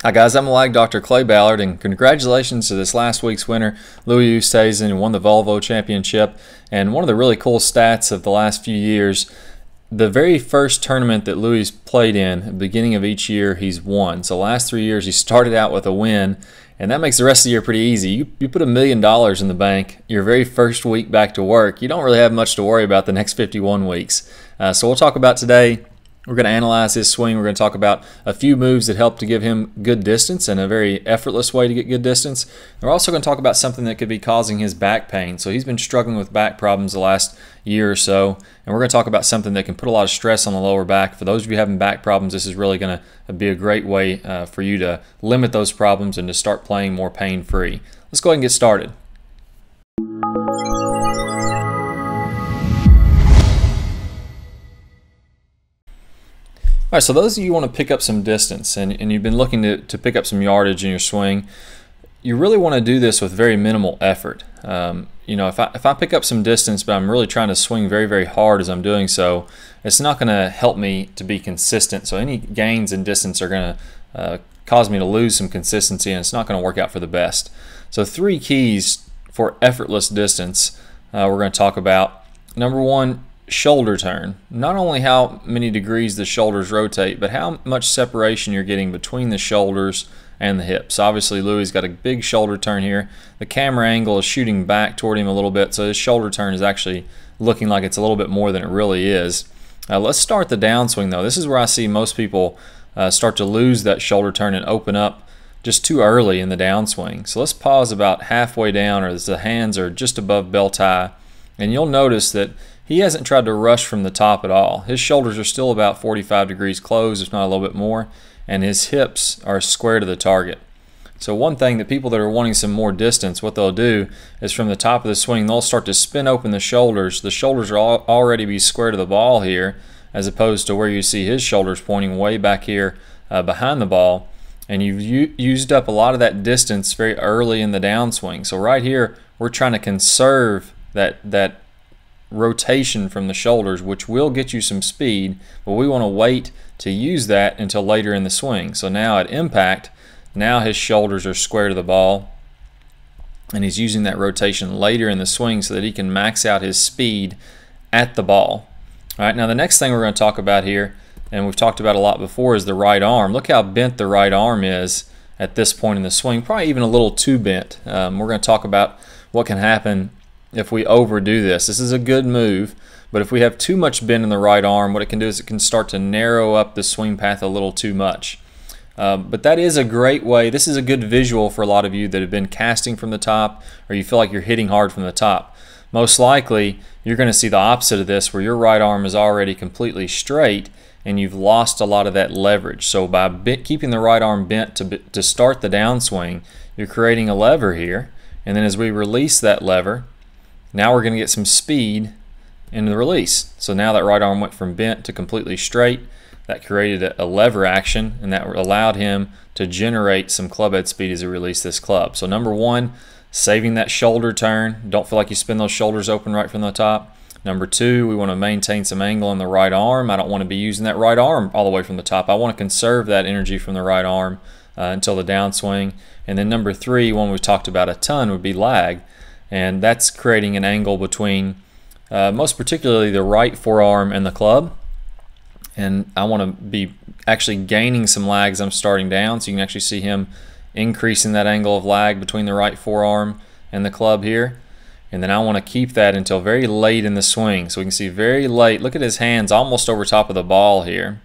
Hi guys, I'm Lag Dr. Clay Ballard, and congratulations to this last week's winner, Louis Oosthuizen, who won the Volvo Championship. And one of the really cool stats of the last few years, the very first tournament that Louis played in, at the beginning of each year, he's won. So the last 3 years he started out with a win, and that makes the rest of the year pretty easy. You put $1 million in the bank your very first week back to work, you don't really have much to worry about the next 51 weeks. So we'll talk about today. We're going to analyze his swing. We're going to talk about a few moves that help to give him good distance and a very effortless way to get good distance. We're also going to talk about something that could be causing his back pain. So he's been struggling with back problems the last year or so, and we're going to talk about something that can put a lot of stress on the lower back. For those of you having back problems, this is really going to be a great way for you to limit those problems and to start playing more pain-free. Let's go ahead and get started. All right, so those of you who want to pick up some distance and you've been looking to pick up some yardage in your swing, you really want to do this with very minimal effort. You know, if I pick up some distance but I'm really trying to swing very, very hard as I'm doing so, it's not going to help me to be consistent. So any gains in distance are going to cause me to lose some consistency, and it's not going to work out for the best. So 3 keys for effortless distance we're going to talk about. Number 1, shoulder turn. Not only how many degrees the shoulders rotate, but how much separation you're getting between the shoulders and the hips. Obviously Louis got a big shoulder turn here. The camera angle is shooting back toward him a little bit, so his shoulder turn is actually looking like it's a little bit more than it really is. Let's start the downswing though. This is where I see most people start to lose that shoulder turn and open up just too early in the downswing. So let's pause about halfway down, or the hands are just above belt tie, and you'll notice that he hasn't tried to rush from the top at all. His shoulders are still about 45 degrees closed, if not a little bit more, and his hips are square to the target. So one thing that people that are wanting some more distance, what they'll do is from the top of the swing, they'll start to spin open the shoulders. The shoulders are already be square to the ball here, as opposed to where you see his shoulders pointing way back here behind the ball. And you've used up a lot of that distance very early in the downswing. So right here, we're trying to conserve that rotation from the shoulders, which will get you some speed, but we want to wait to use that until later in the swing. So now at impact, now his shoulders are square to the ball, and he's using that rotation later in the swing so that he can max out his speed at the ball. All right, now the next thing we're going to talk about here, and we've talked about a lot before, is the right arm. Look how bent the right arm is at this point in the swing, probably even a little too bent. We're going to talk about what can happen if we overdo this. This is a good move, but if we have too much bend in the right arm, what it can do is it can start to narrow up the swing path a little too much. But that is a great way. This is a good visual for a lot of you that have been casting from the top, or you feel like you're hitting hard from the top. Most likely, you're going to see the opposite of this, where your right arm is already completely straight and you've lost a lot of that leverage. So by keeping the right arm bent to start the downswing, you're creating a lever here, and then as we release that lever, now we're going to get some speed in the release. So now that right arm went from bent to completely straight. That created a lever action, and that allowed him to generate some club head speed as he released this club. So number 1, saving that shoulder turn. Don't feel like you spin those shoulders open right from the top. Number 2, we want to maintain some angle on the right arm. I don't want to be using that right arm all the way from the top. I want to conserve that energy from the right arm until the downswing. And then number 3, one we've talked about a ton, would be lag. And that's creating an angle between most particularly the right forearm and the club. And I want to be actually gaining some lag as I'm starting down, so you can actually see him increasing that angle of lag between the right forearm and the club here. And then I want to keep that until very late in the swing. So we can see very late, look at his hands almost over top of the ball here.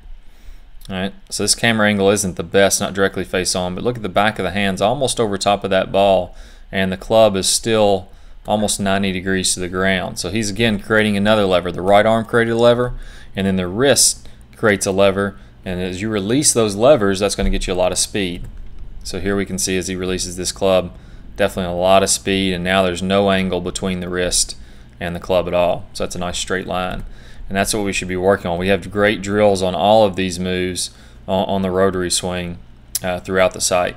All right, so this camera angle isn't the best, not directly face on, but look at the back of the hands almost over top of that ball, and the club is still almost 90 degrees to the ground. So he's again creating another lever. The right arm created a lever, and then the wrist creates a lever, and as you release those levers, that's going to get you a lot of speed. So here we can see as he releases this club, definitely a lot of speed, and now there's no angle between the wrist and the club at all. So that's a nice straight line, and that's what we should be working on. We have great drills on all of these moves on the rotary swing throughout the site.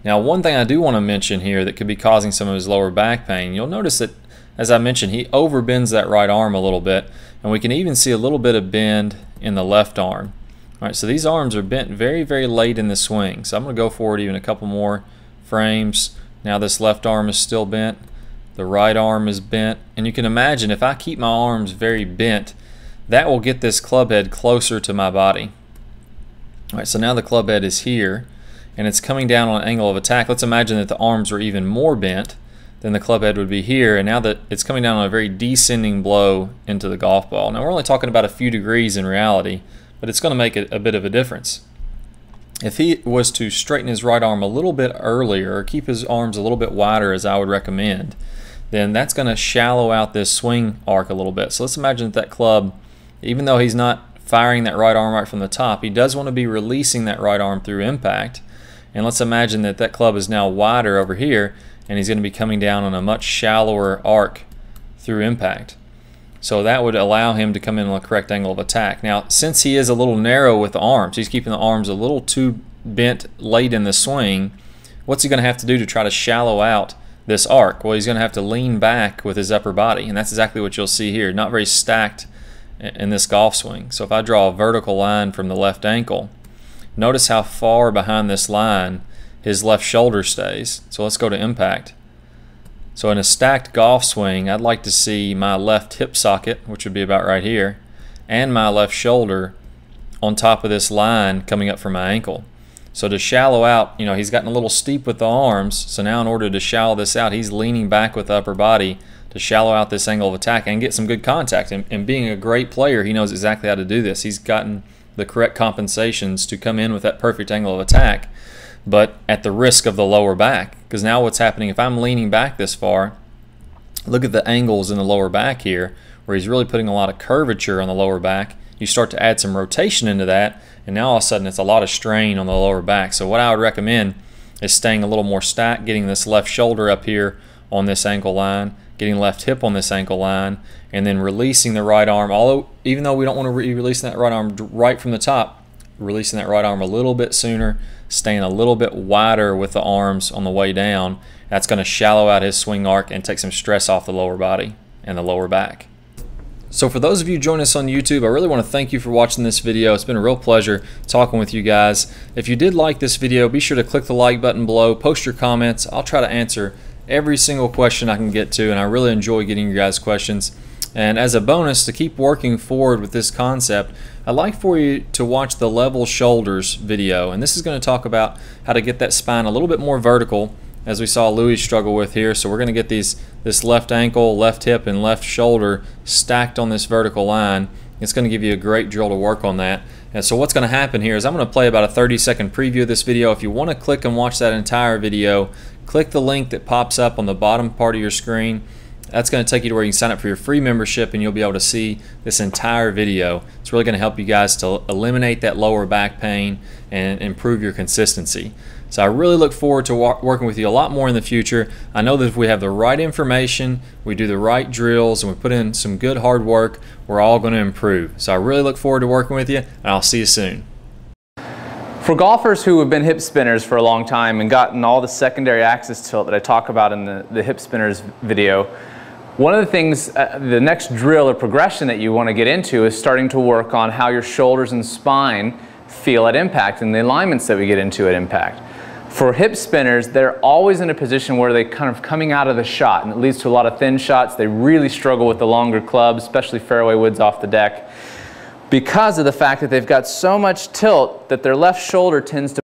Now, one thing I do want to mention here that could be causing some of his lower back pain, you'll notice that, as I mentioned, he overbends that right arm a little bit, and we can even see a little bit of bend in the left arm. All right, so these arms are bent very, very late in the swing. So I'm going to go forward even a couple more frames. Now this left arm is still bent. The right arm is bent. And you can imagine if I keep my arms very bent, that will get this club head closer to my body. All right, so now the club head is here, and it's coming down on an angle of attack. Let's imagine that the arms were even more bent, then the club head would be here, and now that it's coming down on a very descending blow into the golf ball. Now we're only talking about a few degrees in reality, but it's going to make a bit of a difference. If he was to straighten his right arm a little bit earlier, or keep his arms a little bit wider as I would recommend, then that's going to shallow out this swing arc a little bit. So let's imagine that club, even though he's not firing that right arm right from the top, he does want to be releasing that right arm through impact. And let's imagine that that club is now wider over here, and he's going to be coming down on a much shallower arc through impact. So that would allow him to come in on the correct angle of attack. Now, since he is a little narrow with the arms, he's keeping the arms a little too bent late in the swing, what's he going to have to do to try to shallow out this arc? Well, he's going to have to lean back with his upper body, and that's exactly what you'll see here. Not very stacked in this golf swing. So if I draw a vertical line from the left ankle, notice how far behind this line his left shoulder stays. So let's go to impact. So in a stacked golf swing, I'd like to see my left hip socket, which would be about right here, and my left shoulder on top of this line coming up from my ankle. So to shallow out, you know, he's gotten a little steep with the arms, so now in order to shallow this out, he's leaning back with the upper body to shallow out this angle of attack and get some good contact. And being a great player, he knows exactly how to do this. He's gotten the correct compensations to come in with that perfect angle of attack, but at the risk of the lower back. Because now what's happening, if I'm leaning back this far, look at the angles in the lower back here, where he's really putting a lot of curvature on the lower back. You start to add some rotation into that, and now all of a sudden it's a lot of strain on the lower back. So what I would recommend is staying a little more stacked, getting this left shoulder up here on this ankle line, getting left hip on this ankle line, and then releasing the right arm. Although, even though we don't want to be releasing that right arm right from the top, releasing that right arm a little bit sooner, staying a little bit wider with the arms on the way down. That's going to shallow out his swing arc and take some stress off the lower body and the lower back. So for those of you joining us on YouTube, I really want to thank you for watching this video. It's been a real pleasure talking with you guys. If you did like this video, be sure to click the like button below, post your comments. I'll try to answer every single question I can get to, and I really enjoy getting your guys' questions. And as a bonus, to keep working forward with this concept, I'd like for you to watch the level shoulders video, and this is going to talk about how to get that spine a little bit more vertical, as we saw Louis struggle with here. So we're going to get this left ankle, left hip, and left shoulder stacked on this vertical line. It's going to give you a great drill to work on that. And so what's going to happen here is I'm going to play about a 30-second preview of this video. If you want to click and watch that entire video, click the link that pops up on the bottom part of your screen. That's going to take you to where you can sign up for your free membership, and you'll be able to see this entire video. It's really going to help you guys to eliminate that lower back pain and improve your consistency. So I really look forward to working with you a lot more in the future. I know that if we have the right information, we do the right drills, and we put in some good hard work, we're all going to improve. So I really look forward to working with you, and I'll see you soon. For golfers who have been hip spinners for a long time and gotten all the secondary axis tilt that I talk about in the hip spinners video, one of the things, the next drill or progression that you want to get into is starting to work on how your shoulders and spine feel at impact and the alignments that we get into at impact. For hip spinners, they're always in a position where they're kind of coming out of the shot, and it leads to a lot of thin shots. They really struggle with the longer clubs, especially fairway woods off the deck, because of the fact that they've got so much tilt that their left shoulder tends to